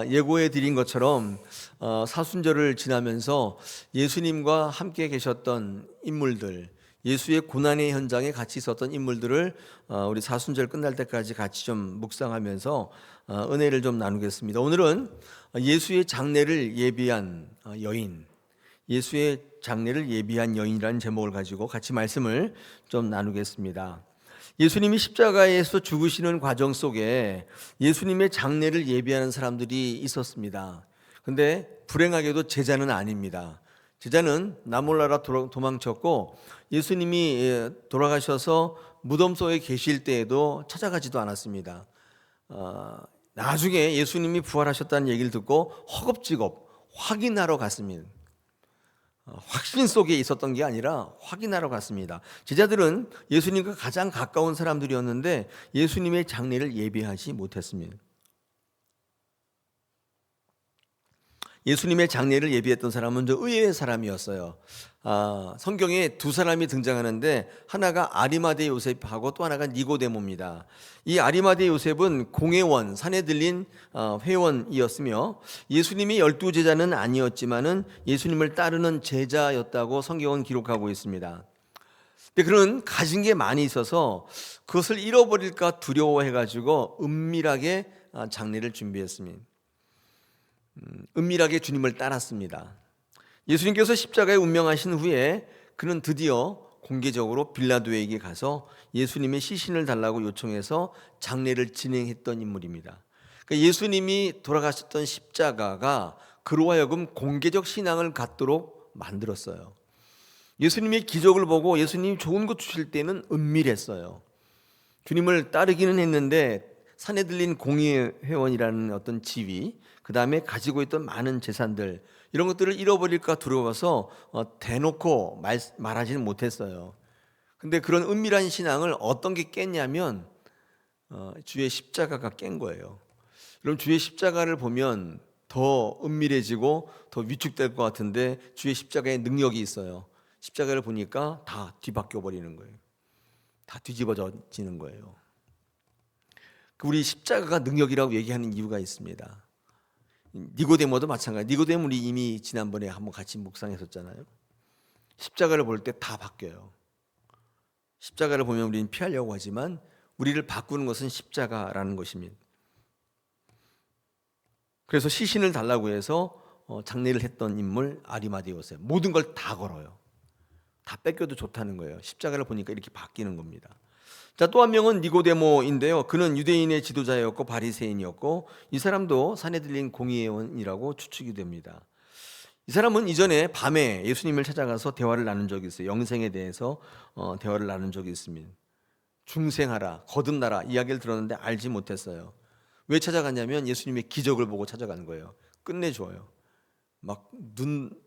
예고해 드린 것처럼 사순절을 지나면서 예수님과 함께 계셨던 인물들, 예수의 고난의 현장에 같이 있었던 인물들을 우리 사순절 끝날 때까지 같이 좀 묵상하면서 은혜를 좀 나누겠습니다. 오늘은 예수의 장례를 예비한 여인, 예수의 장례를 예비한 여인이라는 제목을 가지고 같이 말씀을 좀 나누겠습니다. 예수님이 십자가에서 죽으시는 과정 속에 예수님의 장례를 예비하는 사람들이 있었습니다. 근데 불행하게도 제자는 아닙니다. 제자는 나 몰라라 도망쳤고 예수님이 돌아가셔서 무덤 속에 계실 때에도 찾아가지도 않았습니다. 나중에 예수님이 부활하셨다는 얘기를 듣고 허겁지겁 확인하러 갔습니다. 확신 속에 있었던 게 아니라 확인하러 갔습니다. 제자들은 예수님과 가장 가까운 사람들이었는데 예수님의 장례를 예비하지 못했습니다. 예수님의 장례를 예비했던 사람은 저 의외의 사람이었어요. 성경에 두 사람이 등장하는데 하나가 아리마대 요셉하고 또 하나가 니고데모입니다. 이 아리마대 요셉은 공회원, 산헤들린 회원이었으며 예수님이 12제자는 아니었지만은 예수님을 따르는 제자였다고 성경은 기록하고 있습니다. 근데 그는 가진 게 많이 있어서 그것을 잃어버릴까 두려워해가지고 은밀하게 장례를 준비했습니다. 은밀하게 주님을 따랐습니다. 예수님께서 십자가에 운명하신 후에 그는 드디어 공개적으로 빌라도에게 가서 예수님의 시신을 달라고 요청해서 장례를 진행했던 인물입니다. 그러니까 예수님이 돌아가셨던 십자가가 그로 하여금 공개적 신앙을 갖도록 만들었어요. 예수님의 기적을 보고 예수님이 좋은 것 주실 때는 은밀했어요. 주님을 따르기는 했는데 산헤들린 공의회원이라는 어떤 지위, 그 다음에 가지고 있던 많은 재산들, 이런 것들을 잃어버릴까 두려워서 대놓고 말하지는 못했어요. 근데 그런 은밀한 신앙을 어떤 게 깼냐면 주의 십자가가 깬 거예요. 그럼 주의 십자가를 보면 더 은밀해지고 더 위축될 것 같은데 주의 십자가에 능력이 있어요. 십자가를 보니까 다 뒤바뀌어 버리는 거예요. 다 뒤집어지는 거예요. 우리 십자가가 능력이라고 얘기하는 이유가 있습니다. 니고데모도 마찬가지. 니고데모는 이미 지난번에 한번 같이 묵상했었잖아요. 십자가를 볼 때 다 바뀌어요. 십자가를 보면 우리는 피하려고 하지만 우리를 바꾸는 것은 십자가라는 것입니다. 그래서 시신을 달라고 해서 장례를 했던 인물 아리마대 요셉, 모든 걸 다 걸어요. 다 뺏겨도 좋다는 거예요. 십자가를 보니까 이렇게 바뀌는 겁니다. 자, 또 한 명은 니고데모인데요. 그는 유대인의 지도자였고 바리새인이었고 이 사람도 산헤들린 공의회원이라고 추측이 됩니다. 이 사람은 이전에 밤에 예수님을 찾아가서 대화를 나눈 적이 있어요. 영생에 대해서 대화를 나눈 적이 있습니다. 중생하라, 거듭나라 이야기를 들었는데 알지 못했어요. 왜 찾아갔냐면 예수님의 기적을 보고 찾아간 거예요. 끝내줘요. 막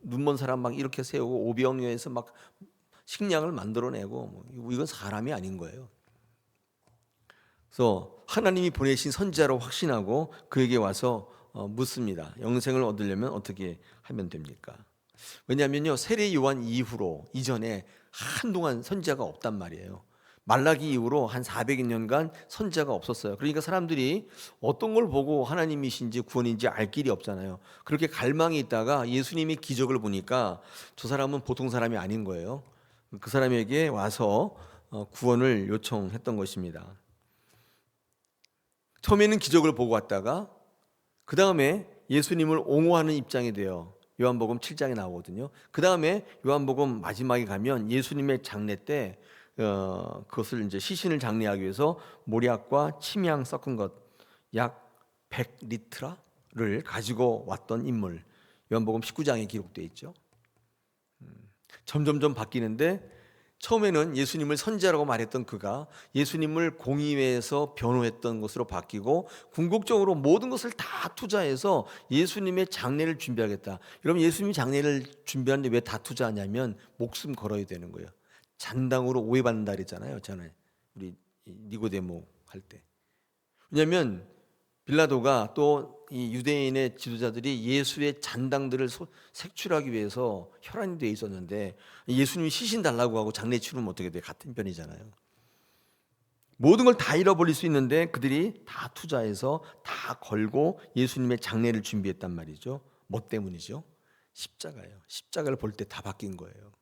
눈먼 사람 막 이렇게 세우고 오병이어에서 막 식량을 만들어내고 이건 사람이 아닌 거예요. 그래서 하나님이 보내신 선지자로 확신하고 그에게 와서 묻습니다. 영생을 얻으려면 어떻게 하면 됩니까? 왜냐하면요, 세례 요한 이후로 이전에 한동안 선지자가 없단 말이에요. 말라기 이후로 한 400년간 선지자가 없었어요. 그러니까 사람들이 어떤 걸 보고 하나님이신지 구원인지 알 길이 없잖아요. 그렇게 갈망이 있다가 예수님이 기적을 보니까 저 사람은 보통 사람이 아닌 거예요. 그 사람에게 와서 구원을 요청했던 것입니다. 처음에는 기적을 보고 왔다가 그 다음에 예수님을 옹호하는 입장이 돼요. 요한복음 7장에 나오거든요. 그 다음에 요한복음 마지막에 가면 예수님의 장례 때 그것을 이제 시신을 장례하기 위해서 모략과 침향 섞은 것 약 100리트라를 가지고 왔던 인물, 요한복음 19장에 기록되어 있죠. 점점점 바뀌는데 처음에는 예수님을 선지자라고 말했던 그가 예수님을 공의회에서 변호했던 것으로 바뀌고 궁극적으로 모든 것을 다 투자해서 예수님의 장례를 준비하겠다. 여러분, 예수님이 장례를 준비하는데 왜 다 투자하냐면 목숨 걸어야 되는 거예요. 잔당으로 오해받는다 그랬잖아요. 전에 우리 니고데모 할 때. 왜냐하면 빌라도가 또 이 유대인의 지도자들이 예수의 잔당들을 색출하기 위해서 혈안이 되어 있었는데 예수님이 시신 달라고 하고 장례 치르면 어떻게 돼요? 같은 편이잖아요. 모든 걸 다 잃어버릴 수 있는데 그들이 다 투자해서 다 걸고 예수님의 장례를 준비했단 말이죠. 뭐 때문이죠? 십자가예요. 십자가를 볼 때 다 바뀐 거예요.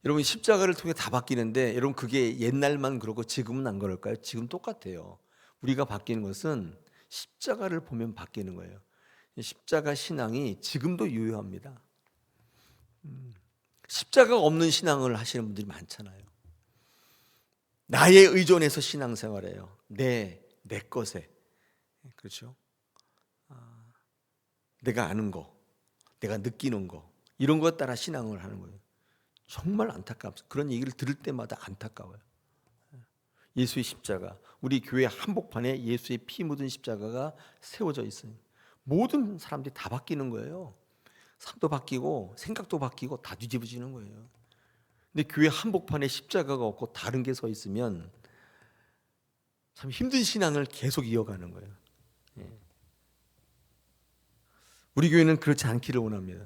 여러분, 십자가를 통해 다 바뀌는데, 여러분, 그게 옛날만 그러고 지금은 안 그럴까요? 지금 똑같아요. 우리가 바뀌는 것은 십자가를 보면 바뀌는 거예요. 십자가 신앙이 지금도 유효합니다. 십자가가 없는 신앙을 하시는 분들이 많잖아요. 나에 의존해서 신앙생활해요. 내 것에. 그렇죠? 내가 아는 거, 내가 느끼는 거, 이런 것 따라 신앙을 하는 거예요. 정말 안타깝습니다. 그런 얘기를 들을 때마다 안타까워요. 예수의 십자가, 우리 교회 한복판에 예수의 피 묻은 십자가가 세워져 있어요. 모든 사람들이 다 바뀌는 거예요. 삶도 바뀌고 생각도 바뀌고 다 뒤집어지는 거예요. 근데 교회 한복판에 십자가가 없고 다른 게 서 있으면 참 힘든 신앙을 계속 이어가는 거예요. 우리 교회는 그렇지 않기를 원합니다.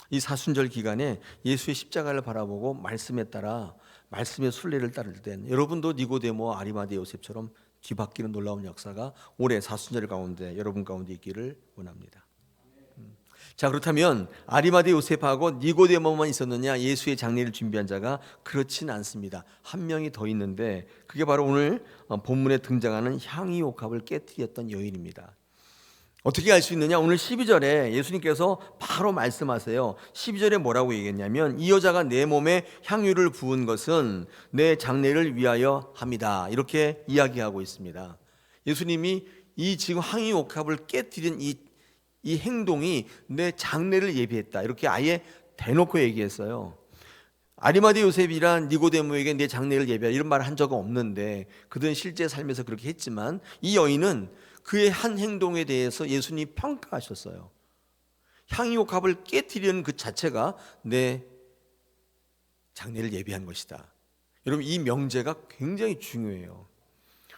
이 사순절 기간에 예수의 십자가를 바라보고 말씀에 따라 말씀의 순례를 따를 땐 여러분도 니고데모와 아리마대 요셉처럼 뒤바뀌는 놀라운 역사가 올해 사순절 가운데 여러분 가운데 있기를 원합니다. 자, 그렇다면 아리마대 요셉하고 니고데모만 있었느냐? 예수의 장례를 준비한 자가? 그렇진 않습니다. 한 명이 더 있는데 그게 바로 오늘 본문에 등장하는 향유옥합을 깨뜨렸던 여인입니다. 어떻게 알 수 있느냐? 오늘 12절에 예수님께서 바로 말씀하세요. 12절에 뭐라고 얘기했냐면 이 여자가 내 몸에 향유를 부은 것은 내 장례를 위하여 함이다, 이렇게 이야기하고 있습니다. 예수님이 이 지금 향유옥합을 깨뜨린 이 행동이 내 장례를 예비했다, 이렇게 아예 대놓고 얘기했어요. 아리마대 요셉이란 니고데모에게 내 장례를 예비하라 이런 말을 한 적은 없는데 그들은 실제 삶에서 그렇게 했지만 이 여인은 그의 한 행동에 대해서 예수님이 평가하셨어요. 향유옥합을 깨뜨리는 그 자체가 내 장례를 예비한 것이다. 여러분, 이 명제가 굉장히 중요해요.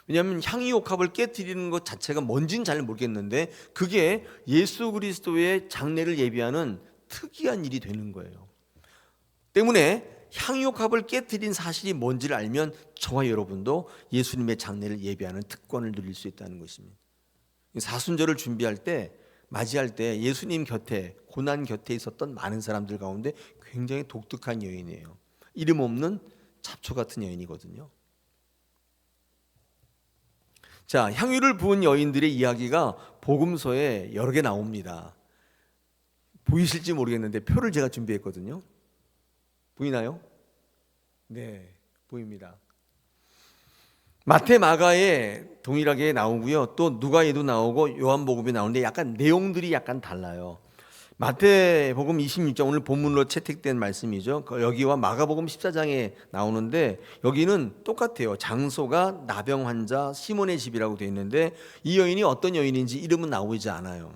왜냐하면 향유옥합을 깨뜨리는 것 자체가 뭔지는 잘 모르겠는데 그게 예수 그리스도의 장례를 예비하는 특이한 일이 되는 거예요. 때문에 향유옥합을 깨뜨린 사실이 뭔지를 알면 저와 여러분도 예수님의 장례를 예비하는 특권을 누릴 수 있다는 것입니다. 사순절을 준비할 때, 맞이할 때 예수님 곁에, 고난 곁에 있었던 많은 사람들 가운데 굉장히 독특한 여인이에요. 이름 없는 잡초 같은 여인이거든요. 자, 향유를 부은 여인들의 이야기가 복음서에 여러 개 나옵니다. 보이실지 모르겠는데 표를 제가 준비했거든요. 보이나요? 네, 보입니다. 마태, 마가에 동일하게 나오고요. 또 누가에도 나오고 요한복음에 나오는데 약간 내용들이 약간 달라요. 마태복음 26장, 오늘 본문으로 채택된 말씀이죠. 여기와 마가복음 14장에 나오는데 여기는 똑같아요. 장소가 나병 환자 시몬의 집이라고 되어 있는데 이 여인이 어떤 여인인지 이름은 나오지 않아요.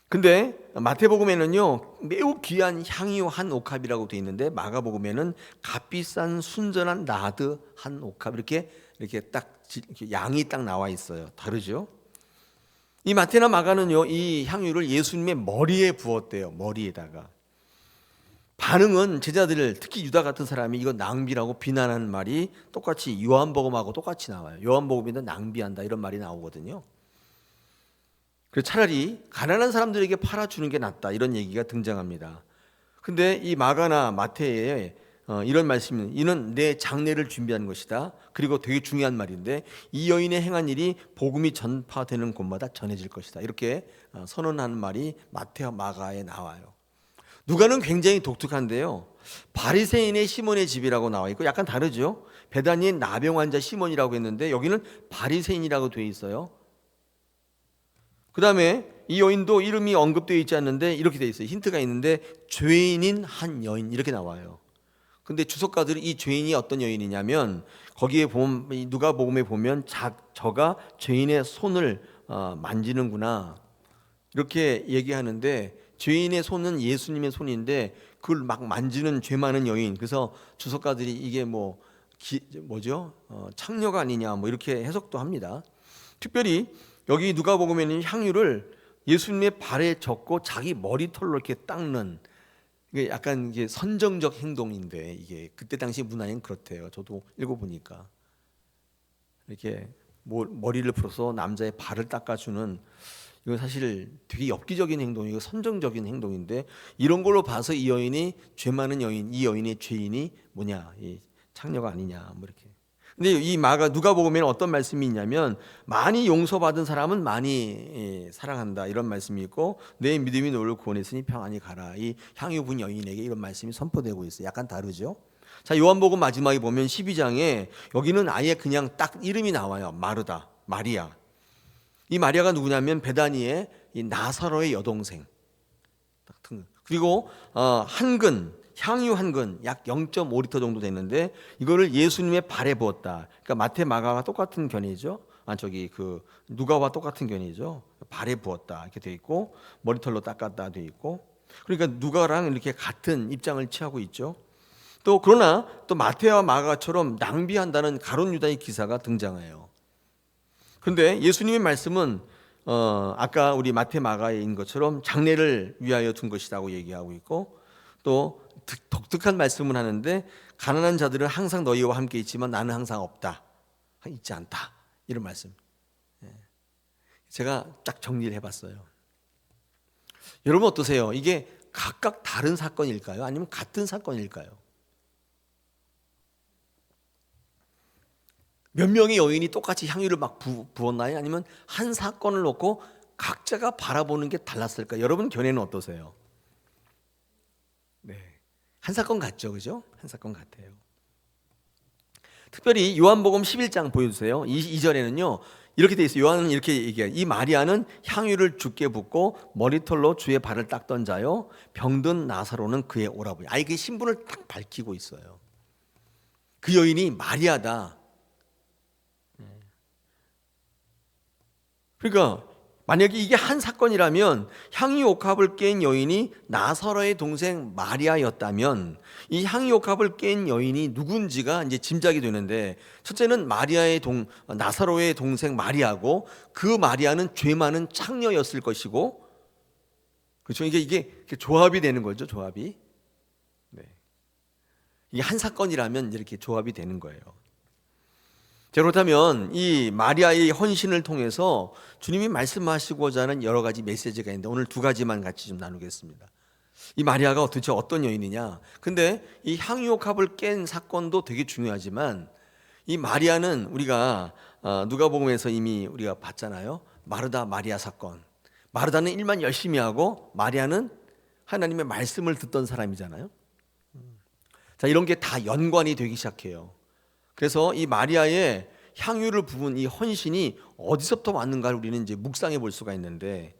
근데 마태복음에는요 매우 귀한 향유 한 옥합이라고 되어 있는데 마가복음에는 값비싼 순전한 나드 한 옥합, 이렇게 딱 양이 딱 나와 있어요. 다르죠? 이 마태나 마가는요 이 향유를 예수님의 머리에 부었대요. 머리에다가. 반응은 제자들, 특히 유다 같은 사람이 이거 낭비라고 비난하는 말이 똑같이 요한복음하고 똑같이 나와요. 요한복음에도 낭비한다 이런 말이 나오거든요. 그래서 차라리 가난한 사람들에게 팔아주는 게 낫다 이런 얘기가 등장합니다. 근데 이 마가나 마태에 이런 말씀은 이는 내 장례를 준비한 것이다. 그리고 되게 중요한 말인데 이 여인의 행한 일이 복음이 전파되는 곳마다 전해질 것이다. 이렇게 선언하는 말이 마태와 마가에 나와요. 누가는 굉장히 독특한데요. 바리새인의 시몬의 집이라고 나와 있고 약간 다르죠. 베다니의 나병 환자 시몬이라고 했는데 여기는 바리새인이라고 되어 있어요. 그 다음에 이 여인도 이름이 언급되어 있지 않는데 이렇게 되어 있어요. 힌트가 있는데 죄인인 한 여인 이렇게 나와요. 근데 주석가들이 이 죄인이 어떤 여인이냐면 거기에 보면 누가복음에 보면 저가 죄인의 손을 만지는구나 이렇게 얘기하는데 죄인의 손은 예수님의 손인데 그걸 막 만지는 죄 많은 여인. 그래서 주석가들이 이게 뭐죠? 창녀가 아니냐 뭐 이렇게 해석도 합니다. 특별히 여기 누가복음에는 향유를 예수님의 발에 젓고 자기 머리털로 이렇게 닦는, 이게 약간 이게 선정적 행동인데 이게 그때 당시 문화에는 그렇대요. 저도 읽어보니까. 이렇게 머리를 풀어서 남자의 발을 닦아주는, 이건 사실 되게 엽기적인 행동이고 선정적인 행동인데, 이런 걸로 봐서 이 여인이 죄 많은 여인, 이 여인의 죄인이 뭐냐, 이 창녀가 아니냐 뭐 이렇게. 근데 이 누가복음에는 어떤 말씀이 있냐면, 많이 용서받은 사람은 많이 사랑한다 이런 말씀이 있고, 내 믿음이 너를 구원했으니 평안히 가라, 이 향유 분 여인에게 이런 말씀이 선포되고 있어요. 약간 다르죠. 자, 요한복음 마지막에 보면 12장에 여기는 아예 그냥 딱 이름이 나와요. 마르다, 마리아. 이 마리아가 누구냐면 베다니의 이 나사로의 여동생. 그리고 향유 한 근 약 0.5리터 정도 되는데, 이거를 예수님의 발에 부었다. 그러니까 마태 마가와 똑같은 견해죠. 누가와 똑같은 견해죠. 발에 부었다 이렇게 돼 있고, 머리털로 닦았다 돼 있고. 그러니까 누가랑 이렇게 같은 입장을 취하고 있죠. 또 그러나 또 마태와 마가처럼 낭비한다는 가룟 유다의 기사가 등장해요. 그런데 예수님의 말씀은 아까 우리 마태 마가인 것처럼 장래를 위하여 둔 것이라고 얘기하고 있고, 또 독특한 말씀을 하는데, 가난한 자들은 항상 너희와 함께 있지만 나는 항상 있지 않다, 이런 말씀. 제가 쫙 정리를 해봤어요. 여러분 어떠세요? 이게 각각 다른 사건일까요? 아니면 같은 사건일까요? 몇 명의 여인이 똑같이 향유를 막 부었나요? 아니면 한 사건을 놓고 각자가 바라보는 게 달랐을까요? 여러분 견해는 어떠세요? 네, 한 사건 같죠, 그죠? 한 사건 같아요. 특별히 요한복음 11장 보여주세요. 2절에는요 이렇게 돼 있어요. 요한은 이렇게 얘기해요. 이 마리아는 향유를 주께 붓고 머리털로 주의 발을 닦던 자요, 병든 나사로는 그의 오라버니. 아예 그 신분을 딱 밝히고 있어요. 그 여인이 마리아다. 그러니까 만약에 이게 한 사건이라면 향유옥합을 깬 여인이 나사로의 동생 마리아였다면, 이 향유옥합을 깬 여인이 누군지가 이제 짐작이 되는데, 첫째는 나사로의 동생 마리아고, 그 마리아는 죄 많은 창녀였을 것이고, 그렇죠? 이게 조합이 되는 거죠, 조합이. 네. 이게 한 사건이라면 이렇게 조합이 되는 거예요. 자, 그렇다면 이 마리아의 헌신을 통해서 주님이 말씀하시고자 하는 여러 가지 메시지가 있는데, 오늘 두 가지만 같이 좀 나누겠습니다. 이 마리아가 도대체 어떤 여인이냐? 근데 이 향유옥합을 깬 사건도 되게 중요하지만, 이 마리아는 우리가 누가복음에서 이미 우리가 봤잖아요. 마르다 마리아 사건. 마르다는 일만 열심히 하고, 마리아는 하나님의 말씀을 듣던 사람이잖아요. 자, 이런 게 다 연관이 되기 시작해요. 그래서 이 마리아의 향유를 부은 이 헌신이 어디서부터 왔는가를 우리는 이제 묵상해 볼 수가 있는데,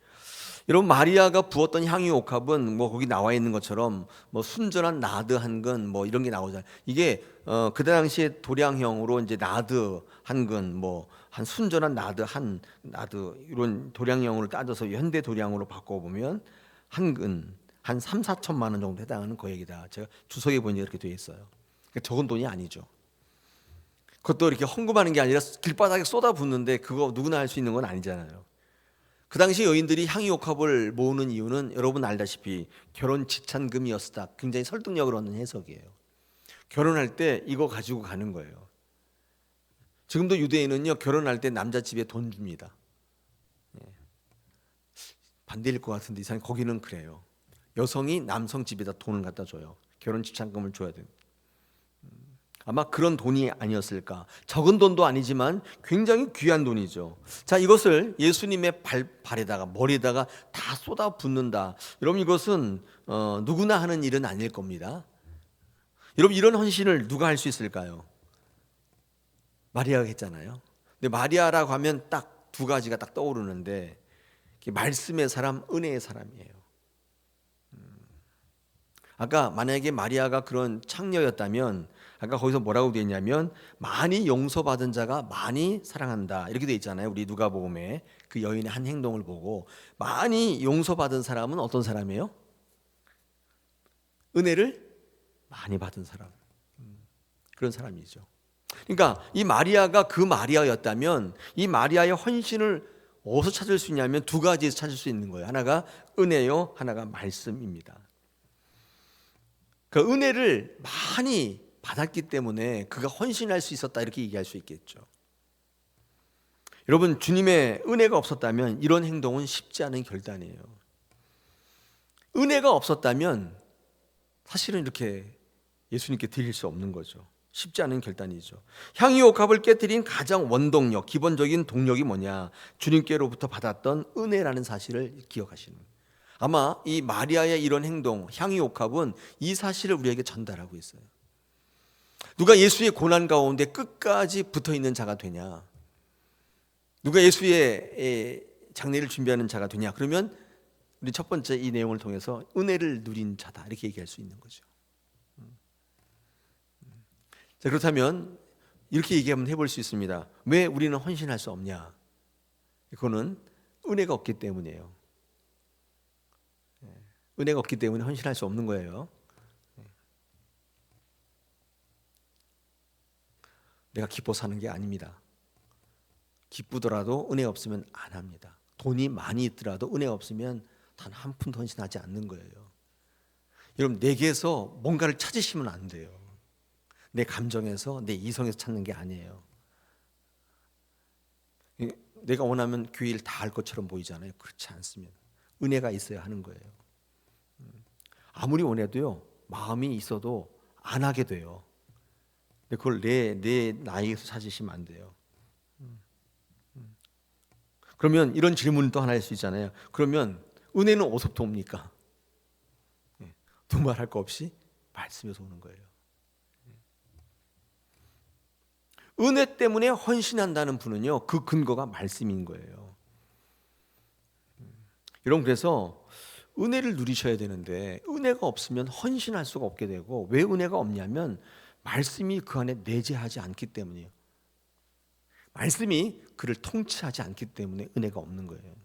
여러분 마리아가 부었던 향유 옥합은 뭐 거기 나와 있는 것처럼 뭐 순전한 나드 한 근 뭐 이런 게 나오잖아요. 이게 그 당시에 도량형으로 이제 나드 한 근, 뭐 한 순전한 나드 이런 도량형으로 따져서 현대 도량으로 바꿔 보면 한 근 한 3, 4천만 원 정도 해당하는 거액이다. 제가 주석에 보니 이렇게 돼 있어요. 그러니까 적은 돈이 아니죠. 그것도 이렇게 헌금하는 게 아니라 길바닥에 쏟아붓는데, 그거 누구나 할 수 있는 건 아니잖아요. 그 당시 여인들이 향유옥합을 모으는 이유는 여러분 알다시피 결혼 지참금이었다. 굉장히 설득력을 얻는 해석이에요. 결혼할 때 이거 가지고 가는 거예요. 지금도 유대인은요 결혼할 때 남자 집에 돈 줍니다. 반대일 것 같은데 이상하게 거기는 그래요. 여성이 남성 집에다 돈을 갖다 줘요. 결혼 지참금을 줘야 돼요. 아마 그런 돈이 아니었을까. 적은 돈도 아니지만 굉장히 귀한 돈이죠. 자, 이것을 예수님의 발에다가 머리에다가 다 쏟아 붓는다. 여러분 이것은 누구나 하는 일은 아닐 겁니다. 여러분 이런 헌신을 누가 할 수 있을까요? 마리아가 했잖아요. 근데 마리아라고 하면 딱 두 가지가 딱 떠오르는데, 말씀의 사람, 은혜의 사람이에요. 아까 만약에 마리아가 그런 창녀였다면, 아까 거기서 뭐라고 되어 있냐면 많이 용서받은 자가 많이 사랑한다 이렇게 되어 있잖아요. 우리 누가복음에 그 여인의 한 행동을 보고, 많이 용서받은 사람은 어떤 사람이에요? 은혜를 많이 받은 사람, 그런 사람이죠. 그러니까 이 마리아가 그 마리아였다면, 이 마리아의 헌신을 어디서 찾을 수 있냐면 두 가지에서 찾을 수 있는 거예요. 하나가 은혜요, 하나가 말씀입니다. 그 은혜를 많이 받았기 때문에 그가 헌신할 수 있었다 이렇게 얘기할 수 있겠죠. 여러분, 주님의 은혜가 없었다면 이런 행동은 쉽지 않은 결단이에요. 은혜가 없었다면 사실은 이렇게 예수님께 드릴 수 없는 거죠. 쉽지 않은 결단이죠. 향유옥합을 깨뜨린 가장 원동력, 기본적인 동력이 뭐냐? 주님께로부터 받았던 은혜라는 사실을 기억하시는 거예요. 아마 이 마리아의 이런 행동, 향유옥합은 이 사실을 우리에게 전달하고 있어요. 누가 예수의 고난 가운데 끝까지 붙어 있는 자가 되냐? 누가 예수의 장례를 준비하는 자가 되냐? 그러면 우리 첫 번째 이 내용을 통해서 은혜를 누린 자다, 이렇게 얘기할 수 있는 거죠. 자, 그렇다면 이렇게 얘기하면 해볼 수 있습니다. 왜 우리는 헌신할 수 없냐? 그거는 은혜가 없기 때문이에요. 은혜가 없기 때문에 헌신할 수 없는 거예요. 내가 기뻐 사는 게 아닙니다. 기쁘더라도 은혜 없으면 안 합니다. 돈이 많이 있더라도 은혜 없으면 단 한 푼도 헌신하지 않는 거예요. 여러분, 내게서 뭔가를 찾으시면 안 돼요. 내 감정에서, 내 이성에서 찾는 게 아니에요. 내가 원하면 교회 일 다 할 것처럼 보이잖아요. 그렇지 않습니다. 은혜가 있어야 하는 거예요. 아무리 원해도요, 마음이 있어도 안 하게 돼요. 근데 그걸 내 나이에서 찾으시면 안 돼요. 그러면 이런 질문을 또 하나 할 수 있잖아요. 그러면 은혜는 어디서부터 옵니까? 두말할 거 없이 말씀에서 오는 거예요. 은혜 때문에 헌신한다는 분은요, 그 근거가 말씀인 거예요. 여러분, 그래서 은혜를 누리셔야 되는데 은혜가 없으면 헌신할 수가 없게 되고, 왜 은혜가 없냐면 말씀이 그 안에 내재하지 않기 때문이에요. 말씀이 그를 통치하지 않기 때문에 은혜가 없는 거예요.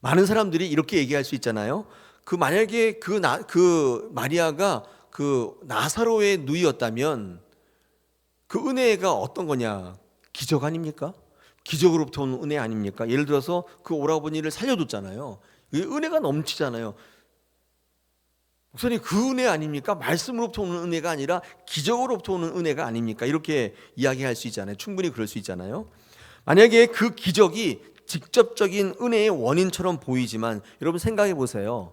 많은 사람들이 이렇게 얘기할 수 있잖아요. 만약에 그 마리아가 그 나사로의 누이였다면 그 은혜가 어떤 거냐? 기적 아닙니까? 기적으로부터 오는 은혜 아닙니까? 예를 들어서 그 오라버니를 살려줬잖아요. 은혜가 넘치잖아요. 목사님, 그 은혜 아닙니까? 말씀으로부터 오는 은혜가 아니라 기적으로부터 오는 은혜가 아닙니까? 이렇게 이야기할 수 있잖아요. 충분히 그럴 수 있잖아요. 만약에 그 기적이 직접적인 은혜의 원인처럼 보이지만, 여러분 생각해 보세요.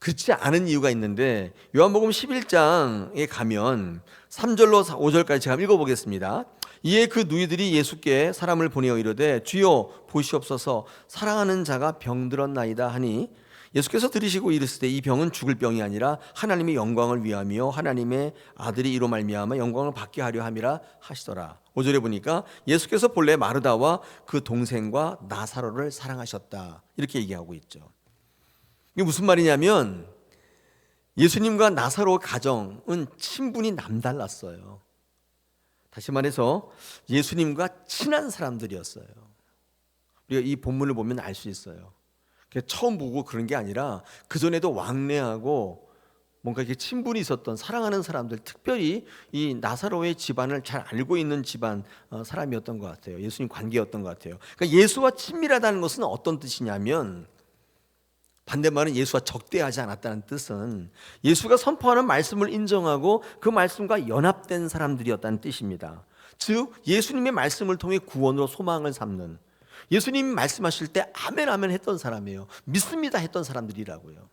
그렇지 않은 이유가 있는데, 요한복음 11장에 가면 3절로 5절까지 제가 읽어보겠습니다. 이에 그 누이들이 예수께 사람을 보내어 이르되, 주여 보시옵소서, 사랑하는 자가 병들었나이다 하니, 예수께서 들으시고 이르시되, 이 병은 죽을 병이 아니라 하나님의 영광을 위함이요 하나님의 아들이 이로 말미암아 영광을 받게 하려 함이라 하시더라. 5절에 보니까 예수께서 본래 마르다와 그 동생과 나사로를 사랑하셨다, 이렇게 얘기하고 있죠. 이게 무슨 말이냐면, 예수님과 나사로 가정은 친분이 남달랐어요. 다시 말해서 예수님과 친한 사람들이었어요. 우리가 이 본문을 보면 알 수 있어요. 처음 보고 그런 게 아니라 그전에도 왕래하고 뭔가 이렇게 친분이 있었던, 사랑하는 사람들, 특별히 이 나사로의 집안을 잘 알고 있는 집안 사람이었던 것 같아요. 예수님 관계였던 것 같아요. 그러니까 예수와 친밀하다는 것은 어떤 뜻이냐면, 반대말은 예수와 적대하지 않았다는 뜻은 예수가 선포하는 말씀을 인정하고 그 말씀과 연합된 사람들이었다는 뜻입니다. 즉 예수님의 말씀을 통해 구원으로 소망을 삼는, 예수님이 말씀하실 때 아멘 아멘 했던 사람이에요. 믿습니다 했던 사람들이라고요.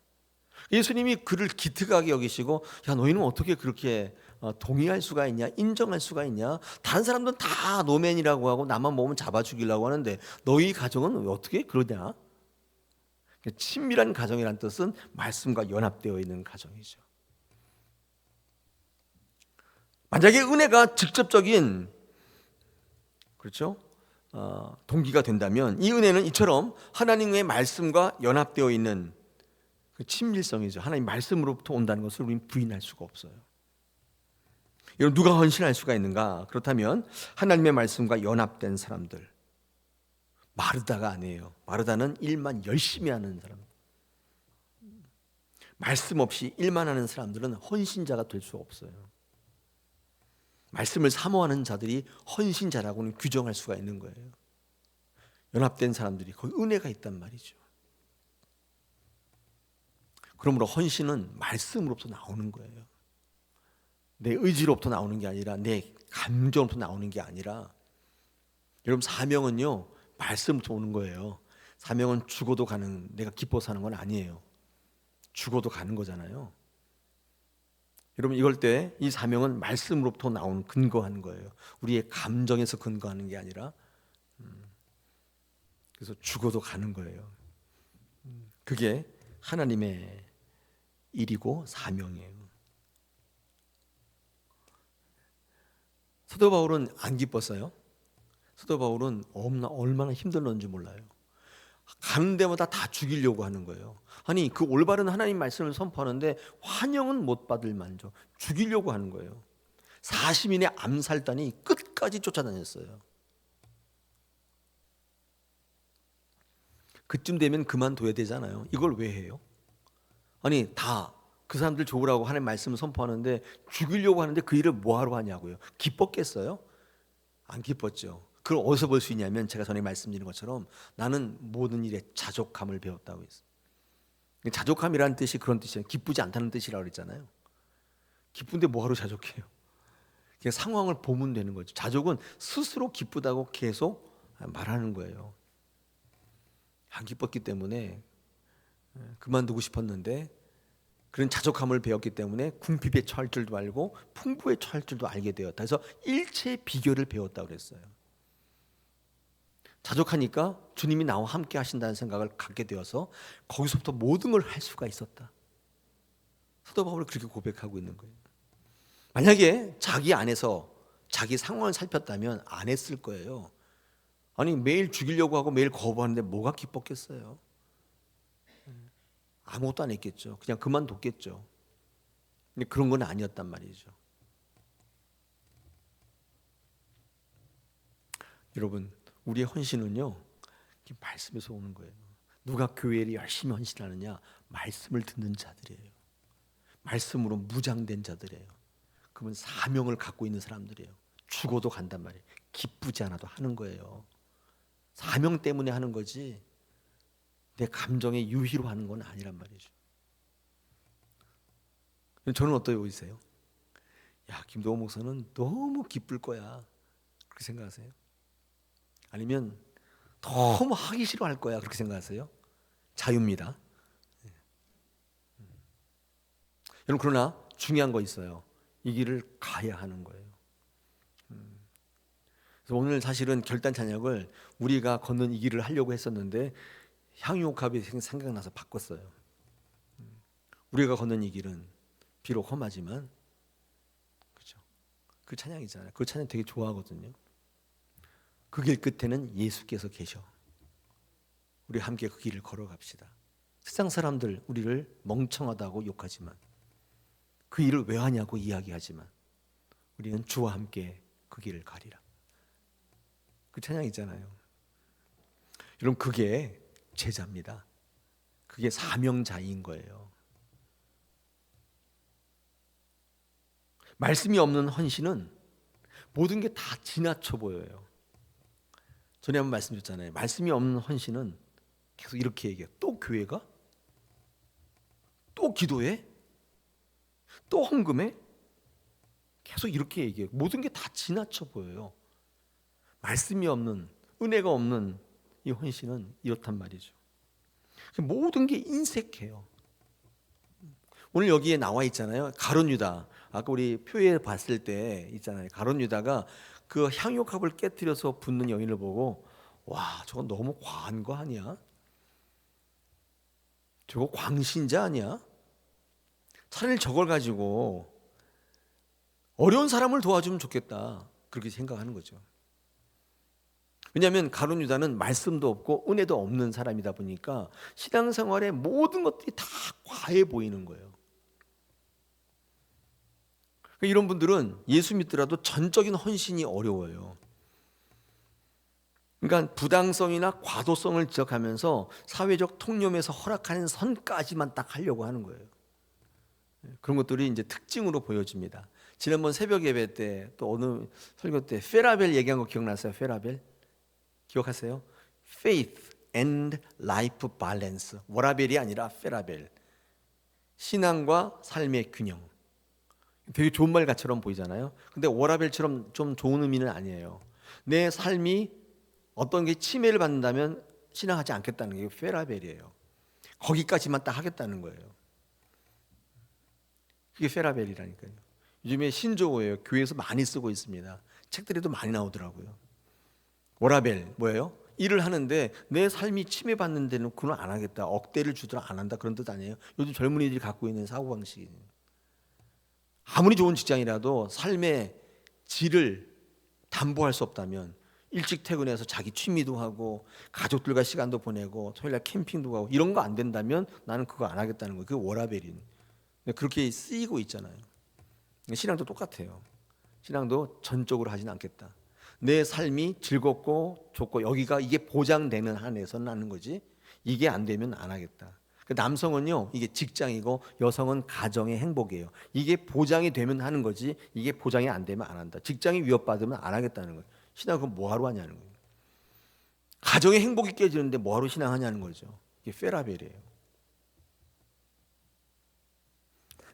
예수님이 그를 기특하게 여기시고, 야, 너희는 어떻게 그렇게 동의할 수가 있냐, 인정할 수가 있냐, 다른 사람들은 다 노맨이라고 하고 나만 보면 잡아 죽이려고 하는데 너희 가정은 왜 어떻게 그러냐? 친밀한 가정이란 뜻은 말씀과 연합되어 있는 가정이죠. 만약에 은혜가 직접적인, 그렇죠? 동기가 된다면 이 은혜는 이처럼 하나님의 말씀과 연합되어 있는 그 친밀성이죠. 하나님 말씀으로부터 온다는 것을 우리는 부인할 수가 없어요. 여러분, 누가 헌신할 수가 있는가? 그렇다면 하나님의 말씀과 연합된 사람들. 마르다가 아니에요. 마르다는 일만 열심히 하는 사람. 말씀 없이 일만 하는 사람들은 헌신자가 될 수 없어요. 말씀을 사모하는 자들이 헌신자라고는 규정할 수가 있는 거예요. 연합된 사람들이 거기 은혜가 있단 말이죠. 그러므로 헌신은 말씀으로부터 나오는 거예요. 내 의지로부터 나오는 게 아니라, 내 감정으로부터 나오는 게 아니라, 여러분, 사명은요 말씀부터 오는 거예요. 사명은 죽어도 가는, 내가 기뻐서 하는 건 아니에요. 죽어도 가는 거잖아요. 여러분, 이럴 때 이 사명은 말씀으로부터 나오는, 근거하는 거예요. 우리의 감정에서 근거하는 게 아니라, 그래서 죽어도 가는 거예요. 그게 하나님의 일이고 사명이에요. 사도 바울은 안 기뻤어요. 사도 바울은 얼마나 힘들었는지 몰라요. 가는 데마다 다 죽이려고 하는 거예요. 아니, 그 올바른 하나님 말씀을 선포하는데 환영은 못 받을 만저 죽이려고 하는 거예요. 40인의 암살단이 끝까지 쫓아다녔어요. 그쯤 되면 그만둬야 되잖아요. 이걸 왜 해요? 아니, 다 그 사람들 좋으라고 하나님 말씀을 선포하는데 죽이려고 하는데 그 일을 뭐하러 하냐고요. 기뻤겠어요? 안 기뻤죠. 그걸 어디서 볼 수 있냐면, 제가 전에 말씀드린 것처럼 나는 모든 일에 자족함을 배웠다고 했어요. 자족함이라는 뜻이 그런 뜻이에요. 기쁘지 않다는 뜻이라고 그랬잖아요. 기쁜데 뭐하러 자족해요? 그냥 상황을 보면 되는 거죠. 자족은 스스로 기쁘다고 계속 말하는 거예요. 안 기뻤기 때문에 그만두고 싶었는데, 그런 자족함을 배웠기 때문에 궁핍에 처할 줄도 알고 풍부에 처할 줄도 알게 되었다. 그래서 일체의 비결을 배웠다고 그랬어요. 자족하니까 주님이 나와 함께 하신다는 생각을 갖게 되어서 거기서부터 모든 걸 할 수가 있었다. 사도 바울은 그렇게 고백하고 있는 거예요. 만약에 자기 안에서 자기 상황을 살폈다면 안 했을 거예요. 아니, 매일 죽이려고 하고 매일 거부하는데 뭐가 기뻤겠어요? 아무것도 안 했겠죠. 그냥 그만뒀겠죠. 근데 그런 건 아니었단 말이죠. 여러분, 우리의 헌신은요 말씀에서 오는 거예요. 누가 교회를 열심히 헌신하느냐? 말씀을 듣는 자들이에요. 말씀으로 무장된 자들이에요. 그러면 사명을 갖고 있는 사람들이에요. 죽어도 간단 말이에요. 기쁘지 않아도 하는 거예요. 사명 때문에 하는 거지 내 감정의 유희로 하는 건 아니란 말이죠. 저는 어떻게 보이세요? 야, 김도호 목사는 너무 기쁠 거야, 그렇게 생각하세요? 아니면 너무 하기 싫어할 거야, 그렇게 생각하세요? 자유입니다. 여러분, 그러나 중요한 거 있어요. 이 길을 가야 하는 거예요. 그래서 오늘 사실은 결단 찬양을 우리가 걷는 이 길을 하려고 했었는데 향유옥합이 생각나서 바꿨어요. 우리가 걷는 이 길은 비록 험하지만, 그렇죠? 그 찬양이잖아요. 그 찬양 되게 좋아하거든요. 그 길 끝에는 예수께서 계셔. 우리 함께 그 길을 걸어갑시다. 세상 사람들 우리를 멍청하다고 욕하지만, 그 일을 왜 하냐고 이야기하지만, 우리는 주와 함께 그 길을 가리라. 그 찬양 있잖아요. 여러분, 그게 제자입니다. 그게 사명자인 거예요. 말씀이 없는 헌신은 모든 게 다 지나쳐 보여요. 전에 한번 말씀드렸잖아요. 말씀이 없는 헌신은 계속 이렇게 얘기해요. 또 교회가? 또 기도해? 또 헌금해? 계속 이렇게 얘기해요. 모든 게 다 지나쳐 보여요. 말씀이 없는, 은혜가 없는 이 헌신은 이렇단 말이죠. 모든 게 인색해요. 오늘 여기에 나와 있잖아요. 가룟 유다. 아까 우리 표에 봤을 때 있잖아요. 가룟 유다가 그 향유컵을 깨뜨려서 붓는 여인을 보고, 와, 저건 너무 과한 거 아니야? 저거 광신자 아니야? 차라리 저걸 가지고 어려운 사람을 도와주면 좋겠다, 그렇게 생각하는 거죠. 왜냐하면 가룟 유다는 말씀도 없고 은혜도 없는 사람이다 보니까 신앙생활의 모든 것들이 다 과해 보이는 거예요. 이런 분들은 예수 믿더라도 전적인 헌신이 어려워요. 그러니까 부당성이나 과도성을 지적하면서 사회적 통념에서 허락하는 선까지만 딱 하려고 하는 거예요. 그런 것들이 이제 특징으로 보여집니다. 지난번 새벽 예배 때, 또 어느 설교 때 페라벨 얘기한 거 기억나세요? 페라벨 기억하세요? Faith and Life Balance. 워라벨이 아니라 페라벨. 신앙과 삶의 균형. 되게 좋은 말 같처럼 보이잖아요. 근데 워라벨처럼 좀 좋은 의미는 아니에요. 내 삶이 어떤 게 침해를 받는다면 신앙하지 않겠다는 게 페라벨이에요. 거기까지만 딱 하겠다는 거예요. 그게 페라벨이라니까요. 요즘에 신조어예요. 교회에서 많이 쓰고 있습니다. 책들에도 많이 나오더라고요. 오라벨 뭐예요? 일을 하는데 내 삶이 침해받는 데는 그건 안 하겠다. 억대를 주더라 안 한다 그런 뜻 아니에요. 요즘 젊은이들이 갖고 있는 사고방식이에요. 아무리 좋은 직장이라도 삶의 질을 담보할 수 없다면 일찍 퇴근해서 자기 취미도 하고 가족들과 시간도 보내고 토요일날 캠핑도 가고 이런 거 안 된다면 나는 그거 안 하겠다는 거예요. 그게 워라벨인. 그렇게 쓰이고 있잖아요. 신앙도 똑같아요. 신앙도 전적으로 하지는 않겠다. 내 삶이 즐겁고 좋고 여기가 이게 보장되는 한에서는 하는 거지 이게 안 되면 안 하겠다. 남성은요 이게 직장이고 여성은 가정의 행복이에요. 이게 보장이 되면 하는 거지 이게 보장이 안 되면 안 한다. 직장이 위협받으면 안 하겠다는 거예요. 신앙은 그럼 뭐하러 하냐는 거예요. 가정의 행복이 깨지는데 뭐하러 신앙하냐는 거죠. 이게 페라벨이에요.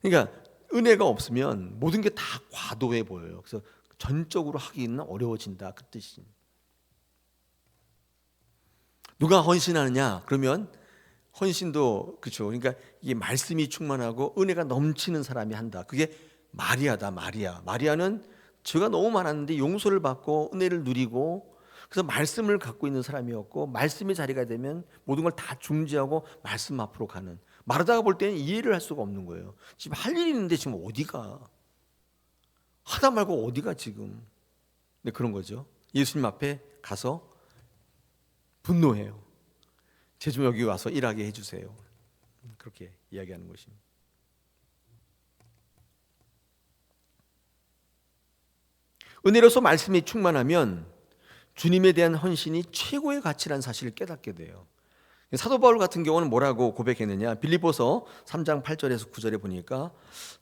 그러니까 은혜가 없으면 모든 게 다 과도해 보여요. 그래서 전적으로 하기는 어려워진다 그 뜻입니다. 누가 헌신하느냐? 그러면 헌신도 그렇죠. 그러니까 이게 말씀이 충만하고 은혜가 넘치는 사람이 한다. 그게 마리아다. 마리아는 죄가 너무 많았는데 용서를 받고 은혜를 누리고 그래서 말씀을 갖고 있는 사람이었고 말씀의 자리가 되면 모든 걸 다 중지하고 말씀 앞으로 가는. 마르다가 볼 때는 이해를 할 수가 없는 거예요. 지금 할 일이 있는데 지금 어디가? 하다 말고 어디가 지금? 네, 그런 거죠. 예수님 앞에 가서 분노해요. 제 좀 여기 와서 일하게 해주세요. 그렇게 이야기하는 것입니다. 은혜로서 말씀이 충만하면 주님에 대한 헌신이 최고의 가치라는 사실을 깨닫게 돼요. 사도 바울 같은 경우는 뭐라고 고백했느냐? 빌립보서 3장 8절에서 9절에 보니까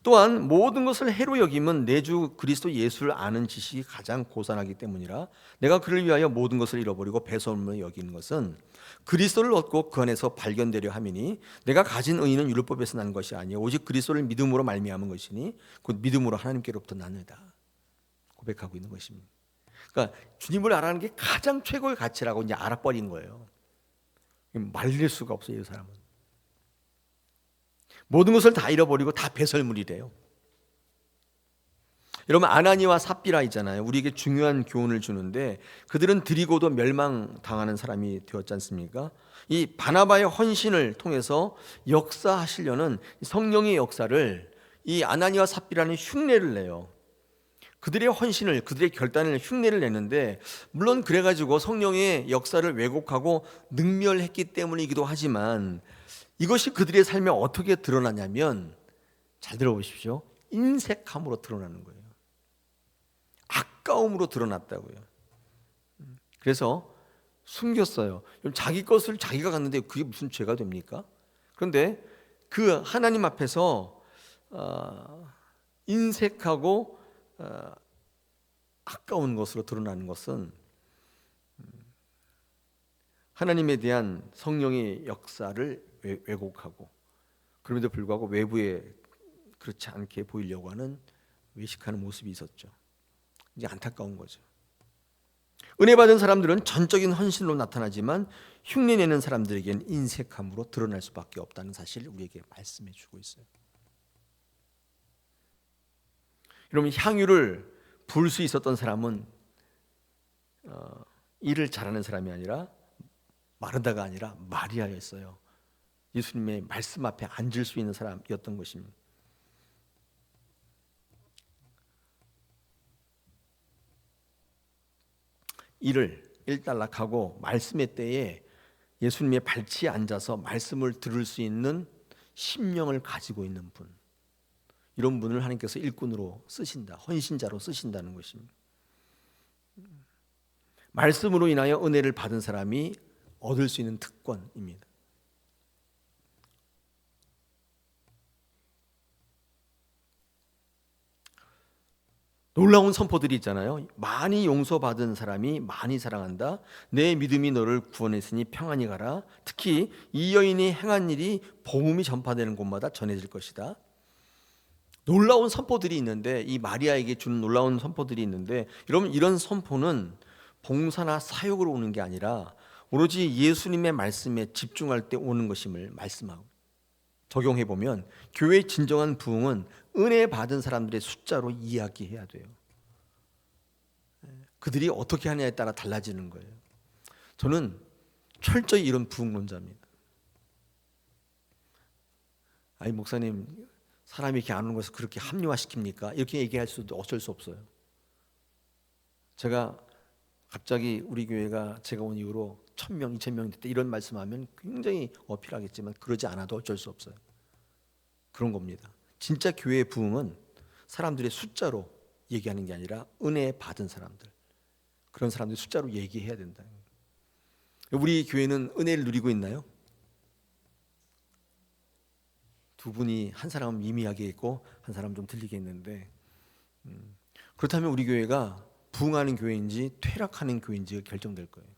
또한 모든 것을 해로 여김은 내 주 그리스도 예수를 아는 지식이 가장 고상하기 때문이라 내가 그를 위하여 모든 것을 잃어버리고 배설물로 여기는 것은 그리스도를 얻고 그 안에서 발견되려 함이니 내가 가진 의의는 율법에서 난 것이 아니요 오직 그리스도를 믿음으로 말미암은 것이니 곧 믿음으로 하나님께로부터 나느니라 고백하고 있는 것입니다. 그러니까 주님을 알아가는 게 가장 최고의 가치라고 이제 알아버린 거예요. 말릴 수가 없어요. 이 사람은 모든 것을 다 잃어버리고 다 배설물이래요. 여러분 아나니와 삽비라 있잖아요. 우리에게 중요한 교훈을 주는데 그들은 드리고도 멸망당하는 사람이 되었지 않습니까? 이 바나바의 헌신을 통해서 역사하시려는 성령의 역사를 이 아나니와 삽비라는 흉내를 내요. 그들의 헌신을 그들의 결단을 흉내를 내는데 물론 그래가지고 성령의 역사를 왜곡하고 능멸했기 때문이기도 하지만 이것이 그들의 삶에 어떻게 드러나냐면 잘 들어보십시오. 인색함으로 드러나는 거예요. 아까움으로 드러났다고요. 그래서 숨겼어요. 자기 것을 자기가 갖는데 그게 무슨 죄가 됩니까? 그런데 그 하나님 앞에서 인색하고 아까운 것으로 드러나는 것은 하나님에 대한 성령의 역사를 왜곡하고 그럼에도 불구하고 외부에 그렇지 않게 보이려고 하는 외식하는 모습이 있었죠. 이제 안타까운 거죠. 은혜 받은 사람들은 전적인 헌신으로 나타나지만 흉내내는 사람들에게는 인색함으로 드러날 수밖에 없다는 사실을 우리에게 말씀해 주고 있어요. 여러분 향유를 부을 수 있었던 사람은 일을 잘하는 사람이 아니라 마르다가 아니라 마리아였어요. 예수님의 말씀 앞에 앉을 수 있는 사람이었던 것입니다. 일을 일단락하고 말씀의 때에 예수님의 발치에 앉아서 말씀을 들을 수 있는 심령을 가지고 있는 분, 이런 분을 하나님께서 일꾼으로 쓰신다, 헌신자로 쓰신다는 것입니다. 말씀으로 인하여 은혜를 받은 사람이 얻을 수 있는 특권입니다. 놀라운 선포들이 있잖아요. 많이 용서받은 사람이 많이 사랑한다. 내 믿음이 너를 구원했으니 평안히 가라. 특히 이 여인이 행한 일이 복음이 전파되는 곳마다 전해질 것이다. 놀라운 선포들이 있는데 이 마리아에게 주는 놀라운 선포들이 있는데 여러분 이런 선포는 봉사나 사역으로 오는 게 아니라 오로지 예수님의 말씀에 집중할 때 오는 것임을 말씀하고, 적용해 보면 교회의 진정한 부흥은 은혜 받은 사람들의 숫자로 이야기해야 돼요. 그들이 어떻게 하냐에 따라 달라지는 거예요. 저는 철저히 이런 부흥론자입니다. 아니 목사님, 사람이 이렇게 안 오는 것을 그렇게 합리화시킵니까? 이렇게 얘기할 수도 어쩔 수 없어요. 제가 갑자기 우리 교회가 제가 온 이후로 1,000명, 2,000명 됐다 이런 말씀하면 굉장히 어필하겠지만 그러지 않아도 어쩔 수 없어요. 그런 겁니다. 진짜 교회의 부흥은 사람들의 숫자로 얘기하는 게 아니라 은혜 받은 사람들, 그런 사람들의 숫자로 얘기해야 된다. 우리 교회는 은혜를 누리고 있나요? 두 분이, 한 사람은 미미하게 있고 한 사람은 좀 들리게 있는데, 그렇다면 우리 교회가 부흥하는 교회인지 퇴락하는 교회인지가 결정될 거예요.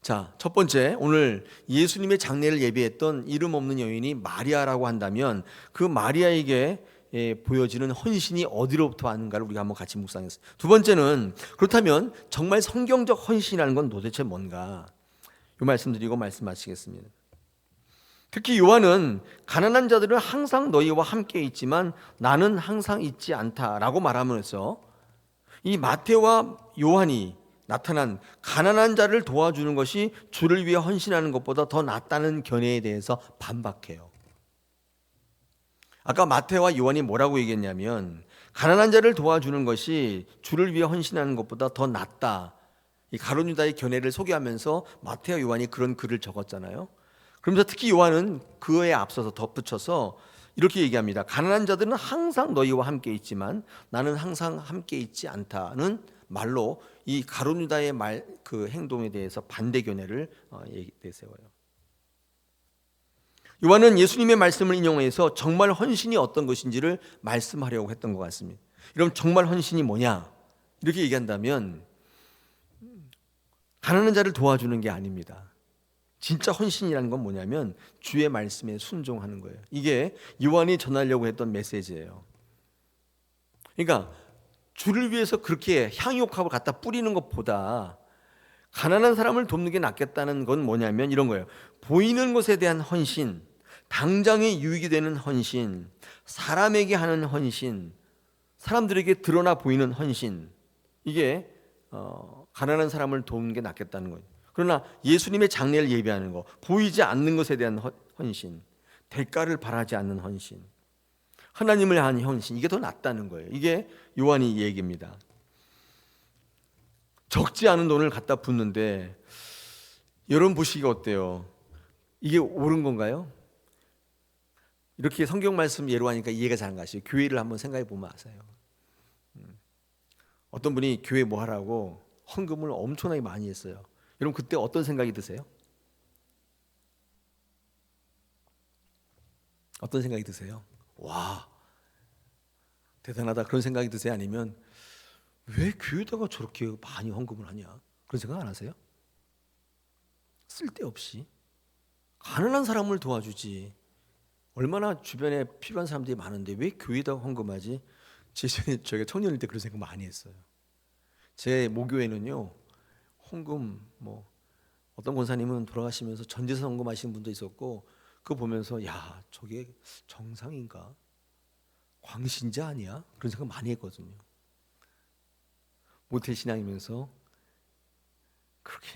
자, 첫 번째, 오늘 예수님의 장례를 예비했던 이름 없는 여인이 마리아라고 한다면 그 마리아에게 보여지는 헌신이 어디로부터 왔는가를 우리가 한번 같이 묵상했어요. 두 번째는, 그렇다면 정말 성경적 헌신이라는 건 도대체 뭔가, 이 말씀드리고 말씀 마치겠습니다. 특히 요한은 가난한 자들은 항상 너희와 함께 있지만 나는 항상 있지 않다라고 말하면서 이 마태와 요한이 나타난 가난한 자를 도와주는 것이 주를 위해 헌신하는 것보다 더 낫다는 견해에 대해서 반박해요. 아까 마태와 요한이 뭐라고 얘기했냐면, 가난한 자를 도와주는 것이 주를 위해 헌신하는 것보다 더 낫다, 이 가룟 유다의 견해를 소개하면서 마태와 요한이 그런 글을 적었잖아요. 그러면서 특히 요한은 그에 앞서서 덧붙여서 이렇게 얘기합니다. 가난한 자들은 항상 너희와 함께 있지만 나는 항상 함께 있지 않다는 말로 이 가룟 유다의 그 행동에 대해서 반대 견해를 내세워요. 요한은 예수님의 말씀을 인용해서 정말 헌신이 어떤 것인지를 말씀하려고 했던 것 같습니다. 그럼 정말 헌신이 뭐냐? 이렇게 얘기한다면 가난한 자를 도와주는 게 아닙니다. 진짜 헌신이라는 건 뭐냐면 주의 말씀에 순종하는 거예요. 이게 요한이 전하려고 했던 메시지예요. 그러니까 주를 위해서 그렇게 향유옥합을 갖다 뿌리는 것보다 가난한 사람을 돕는 게 낫겠다는 건 뭐냐면 이런 거예요. 보이는 것에 대한 헌신, 당장의 유익이 되는 헌신, 사람에게 하는 헌신, 사람들에게 드러나 보이는 헌신, 이게 가난한 사람을 돕는 게 낫겠다는 거예요. 그러나 예수님의 장례를 예비하는 거, 보이지 않는 것에 대한 헌신, 대가를 바라지 않는 헌신, 하나님을 향한 헌신, 이게 더 낫다는 거예요. 이게 요한이 얘기입니다. 적지 않은 돈을 갖다 붓는데 여러분 보시기가 어때요? 이게 옳은 건가요? 이렇게 성경 말씀 예로 하니까 이해가 잘 안 가시죠. 교회를 한번 생각해 보면 아세요. 어떤 분이 교회 뭐 하라고 헌금을 엄청나게 많이 했어요. 여러분 그때 어떤 생각이 드세요? 어떤 생각이 드세요? 와, 대단하다, 그런 생각이 드세요? 아니면 왜 교회다가 저렇게 많이 헌금을 하냐, 그런 생각 안 하세요? 쓸데없이 가난한 사람을 도와주지, 얼마나 주변에 필요한 사람들이 많은데 왜 교회다가 헌금하지? 제가 청년일 때 그런 생각 많이 했어요. 제 모교에는요, 헌금, 어떤 권사님은 돌아가시면서 전재산 헌금하시는 분도 있었고, 그거 보면서 야, 저게 정상인가? 광신자 아니야? 그런 생각 많이 했거든요. 모태 신앙이면서 그렇게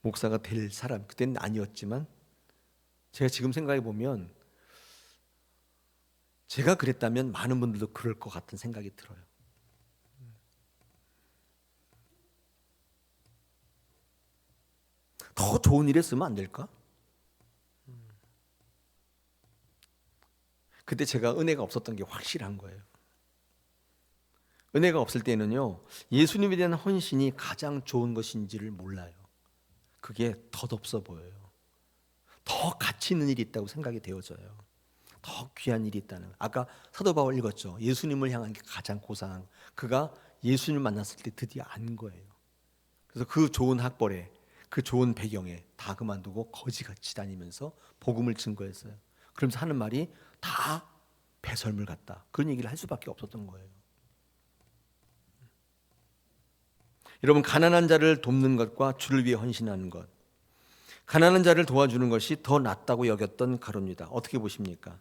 목사가 될 사람, 그때는 아니었지만 제가 지금 생각해 보면 제가 그랬다면 많은 분들도 그럴 것 같은 생각이 들어요. 더 좋은 일에 쓰면 안 될까? 그때 제가 은혜가 없었던 게 확실한 거예요. 은혜가 없을 때는요, 예수님에 대한 헌신이 가장 좋은 것인지를 몰라요. 그게 덧없어 보여요. 더 가치 있는 일이 있다고 생각이 되어져요. 더 귀한 일이 있다는. 아까 사도 바울 읽었죠. 예수님을 향한 게 가장 고상한. 그가 예수님을 만났을 때 드디어 안 거예요. 그래서 그 좋은 학벌에, 그 좋은 배경에 다 그만두고 거지같이 다니면서 복음을 증거했어요. 그러면서 하는 말이 다 배설물 같다, 그런 얘기를 할 수밖에 없었던 거예요. 여러분, 가난한 자를 돕는 것과 주를 위해 헌신하는 것, 가난한 자를 도와주는 것이 더 낫다고 여겼던 가룟유다. 어떻게 보십니까?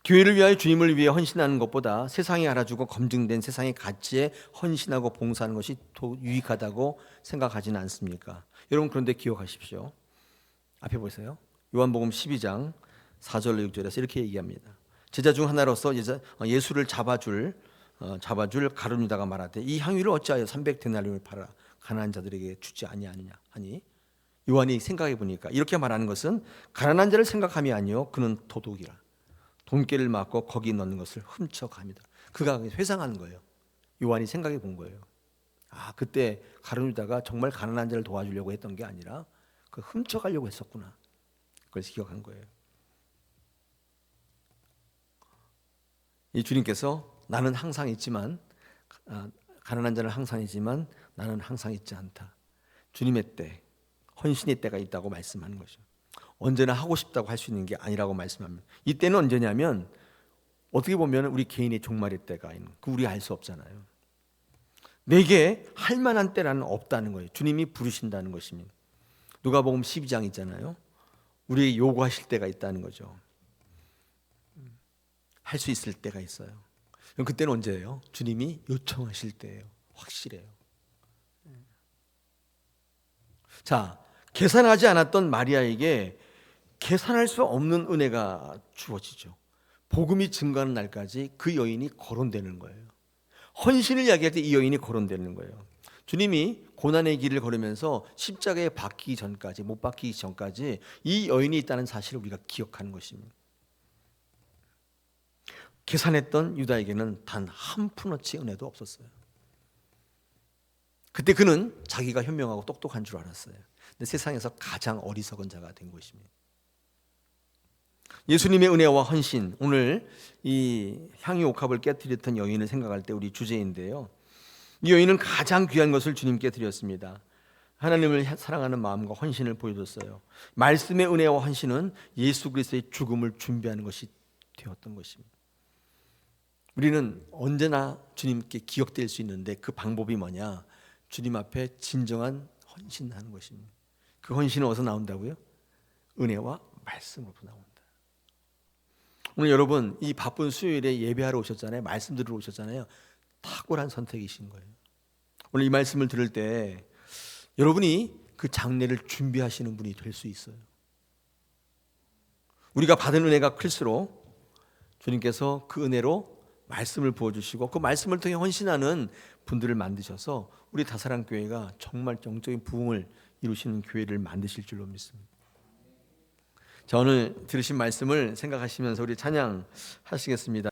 교회를 위하여 주님을 위해 헌신하는 것보다 세상에 알아주고 검증된 세상의 가치에 헌신하고 봉사하는 것이 더 유익하다고 생각하지는 않습니까? 여러분, 그런데 기억하십시오. 앞에 보세요. 요한복음 12장 4절로 6절에서 이렇게 얘기합니다. 제자 중 하나로서 예수를 잡아줄 가룟유다가 말하되 이 향유를 어찌하여 300데나리온을 팔아 가난한 자들에게 주지 아니하느냐 하니, 요한이 생각해 보니까 이렇게 말하는 것은 가난한 자를 생각함이 아니요 그는 도둑이라, 돈깨를 맞고 거기 넣는 것을 훔쳐갑니다. 그가 회상하는 거예요. 요한이 생각해 본 거예요. 아, 그때 가룟유다가 정말 가난한 자를 도와주려고 했던 게 아니라 그 훔쳐가려고 했었구나. 그래서 기억한 거예요. 이 주님께서 나는 항상 있지만, 가난한 자는 항상 있지만 나는 항상 있지 않다. 주님의 때, 헌신의 때가 있다고 말씀하는 것이죠. 언제나 하고 싶다고 할 수 있는 게 아니라고 말씀합니다. 이 때는 언제냐면 어떻게 보면 우리 개인의 종말의 때가 있는, 그 우리 알 수 없잖아요. 내게 할 만한 때라는 없다는 거예요. 주님이 부르신다는 것입니다. 누가복음 12장 있잖아요. 우리에게 요구하실 때가 있다는 거죠. 할 수 있을 때가 있어요. 그럼 그때는 언제예요? 주님이 요청하실 때예요. 확실해요. 자, 계산하지 않았던 마리아에게 계산할 수 없는 은혜가 주어지죠. 복음이 증거하는 날까지 그 여인이 거론되는 거예요. 헌신을 이야기할 때 이 여인이 거론되는 거예요. 주님이 고난의 길을 걸으면서 십자가에 박히기 전까지, 못 박히기 전까지 이 여인이 있다는 사실을 우리가 기억하는 것입니다. 계산했던 유다에게는 단 한 푼어치 은혜도 없었어요. 그때 그는 자기가 현명하고 똑똑한 줄 알았어요. 근데 세상에서 가장 어리석은 자가 된 것입니다. 예수님의 은혜와 헌신, 오늘 이 향유 옥합을 깨뜨렸던 여인을 생각할 때 우리 주제인데요, 이 여인은 가장 귀한 것을 주님께 드렸습니다. 하나님을 사랑하는 마음과 헌신을 보여줬어요. 말씀의 은혜와 헌신은 예수 그리스도의 죽음을 준비하는 것이 되었던 것입니다. 우리는 언제나 주님께 기억될 수 있는데 그 방법이 뭐냐? 주님 앞에 진정한 헌신하는 것입니다. 그 헌신은 어디서 나온다고요? 은혜와 말씀으로부터 나온다. 오늘 여러분, 이 바쁜 수요일에 예배하러 오셨잖아요. 말씀 들으러 오셨잖아요. 탁월한 선택이신 거예요. 오늘 이 말씀을 들을 때 여러분이 그 장례를 준비하시는 분이 될 수 있어요. 우리가 받은 은혜가 클수록 주님께서 그 은혜로 말씀을 부어주시고 그 말씀을 통해 헌신하는 분들을 만드셔서 우리 다사랑교회가 정말 영적인 부흥을 이루시는 교회를 만드실 줄로 믿습니다. 자, 오늘 들으신 말씀을 생각하시면서 우리 찬양하시겠습니다.